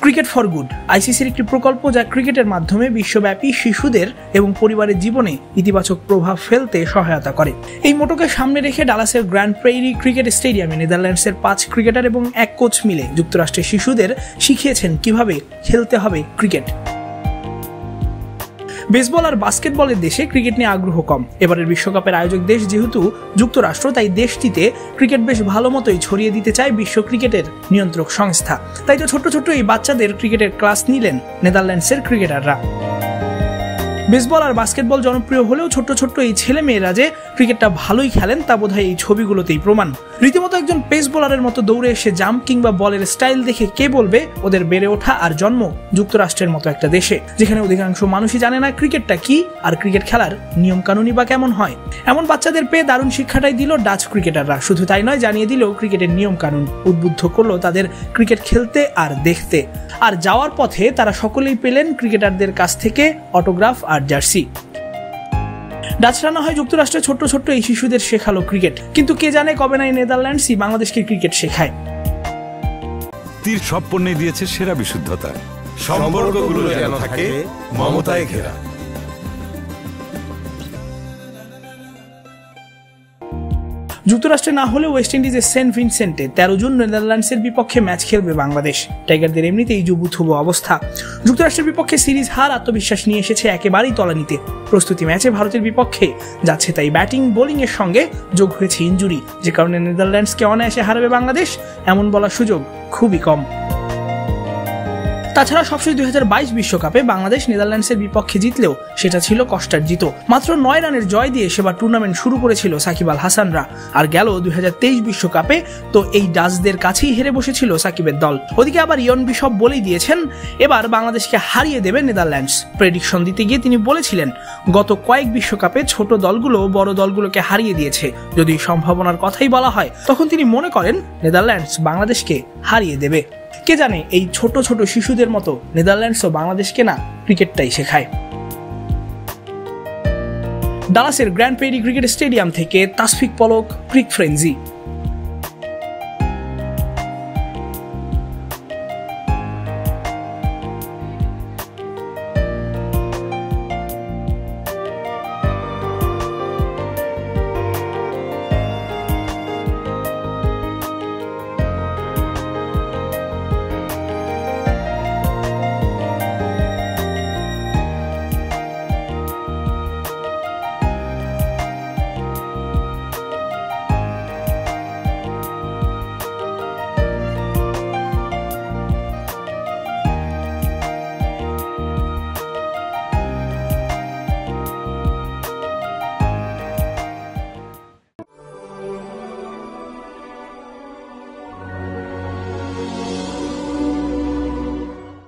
Cricket for good আইসিসির একটি প্রকল্প যা ক্রিকেটের মাধ্যমে বিশ্বব্যাপী শিশুদের এবং পরিবারের জীবনে ইতিবাচক প্রভাব ফেলতে সহায়তা করে। এই মোটোকে সামনে রেখে ডালাসের গ্র্যান্ড প্রেইরি ক্রিকেট স্টেডিয়ামে নেদারল্যান্ডসের 5 ক্রিকেটার এবং 1 কোচ মিলে যুক্তরাষ্ট্রের শিশুদের শিখিয়েছেন কিভাবে খেলতে হবে ক্রিকেট। বেসবল আর বাস্কেটবলের দেশে ক্রিকেট নিয়ে আগ্রহ কম। এবারের বিশ্বকাপের আয়োজক দেশ যেহেতু যুক্তরাষ্ট্র, তাই দেশটিতে ক্রিকেট বেশ ভালো মতোই ছড়িয়ে দিতে চায় বিশ্ব ক্রিকেটের নিয়ন্ত্রক সংস্থা। তাই তো ছোট্ট ছোট্ট এই বাচ্চাদের ক্রিকেটের ক্লাস নিলেন নেদারল্যান্ডসের ক্রিকেটাররা। বেসবল আর বাস্কেটবল জনপ্রিয় হলেও ছোট্ট ছোট্ট এই ছেলে মেয়েরা যে ক্রিকেটটা ভালোই খেলেন তা বোধহয় এই ছবিগুলোতেই প্রমাণ। রীতিমতো একজন পেস বোলারের মতো দৌড়ে এসে জাম্প কিংবা বলের স্টাইল দেখে কে বলবে ওদের বেড়ে ওঠা আর জন্ম যুক্তরাষ্ট্রের মতো একটা দেশে, যেখানে অধিকাংশ মানুষই জানে না ক্রিকেটটা কি আর ক্রিকেট খেলার নিয়ম কানুনই বা কেমন হয়। এমন বাচ্চাদের পেয়ে দারুণ শিক্ষাটাই দিল ডাচ ক্রিকেটাররা। শুধু তাই নয়, জানিয়ে দিল ক্রিকেটের নিয়ম কানুন, উদ্বুদ্ধ করলো তাদের ক্রিকেট খেলতে আর দেখতে। আর যাওয়ার পথে তারা সকলেই পেলেন ক্রিকেটারদের কাছ থেকে অটোগ্রাফ আর জার্সি। ডাচরা না হয় যুক্তরাষ্ট্রে ছোট্ট ছোট্ট এই শিশুদের শেখালো ক্রিকেট, কিন্তু কে জানে কবে না এই নেদারল্যান্ডসই বাংলাদেশকে ক্রিকেট শেখায়। তীর সব পণ্যে দিয়েছে সেরা বিশুদ্ধতা, সম্পর্কগুলো যেন থাকে মমতায় ঘেরা। যুক্তরাষ্ট্রে না হলে ওয়েস্ট ইন্ডিজের সেন্ট ভিনসেন্টে 13 জুন নেদারল্যান্ডসের বিপক্ষে ম্যাচ খেলবে বাংলাদেশ। টাইগারদের এমনিতেই জুবুথুবু অবস্থা। যুক্তরাষ্ট্রের বিপক্ষে সিরিজ হার আত্মবিশ্বাস নিয়ে এসেছে একেবারেই তলানিতে। প্রস্তুতি ম্যাচে ভারতের বিপক্ষে যাচ্ছে তাই ব্যাটিং বোলিং এর সঙ্গে যোগ হয়েছে ইনজুরি, যে কারণে নেদারল্যান্ডসকে অনায়াসে হারাবে বাংলাদেশ এমন বলার সুযোগ খুবই কম। তাছাড়া সবশেষ 2022 বিশ্বকাপে বাংলাদেশ নেদারল্যান্ডসের বিপক্ষে জিতলেও সেটা ছিল কষ্টার্জিত। মাত্র 9 রানের জয় দিয়ে সেবার টুর্নামেন্ট শুরু করেছিল সাকিব আল হাসানরা। আর গেল 2023 বিশ্বকাপে তো এই ডাচদের কাছেই হেরে বসেছিল সাকিবের দল। ওদিকে আবার ইয়ন বিশপ বলেই দিয়েছেন এবার বাংলাদেশকে হারিয়ে দেবে নেদারল্যান্ডস। প্রেডিকশন দিতে গিয়ে তিনি বলেছিলেন, গত কয়েক বিশ্বকাপে ছোট দলগুলো বড় দলগুলোকে হারিয়ে দিয়েছে। যদি সম্ভাবনার কথাই বলা হয়, তখন তিনি মনে করেন নেদারল্যান্ডস বাংলাদেশকে হারিয়ে দেবে। কে জানে এই ছোট ছোট শিশুদের মতো নেদারল্যান্ডসও বাংলাদেশকে না ক্রিকেটটাই শেখায়। ডালাসের গ্র্যান্ড প্রেইরি ক্রিকেট স্টেডিয়াম থেকে তাসফিক পলক, ক্রিক ফ্রেঞ্জি।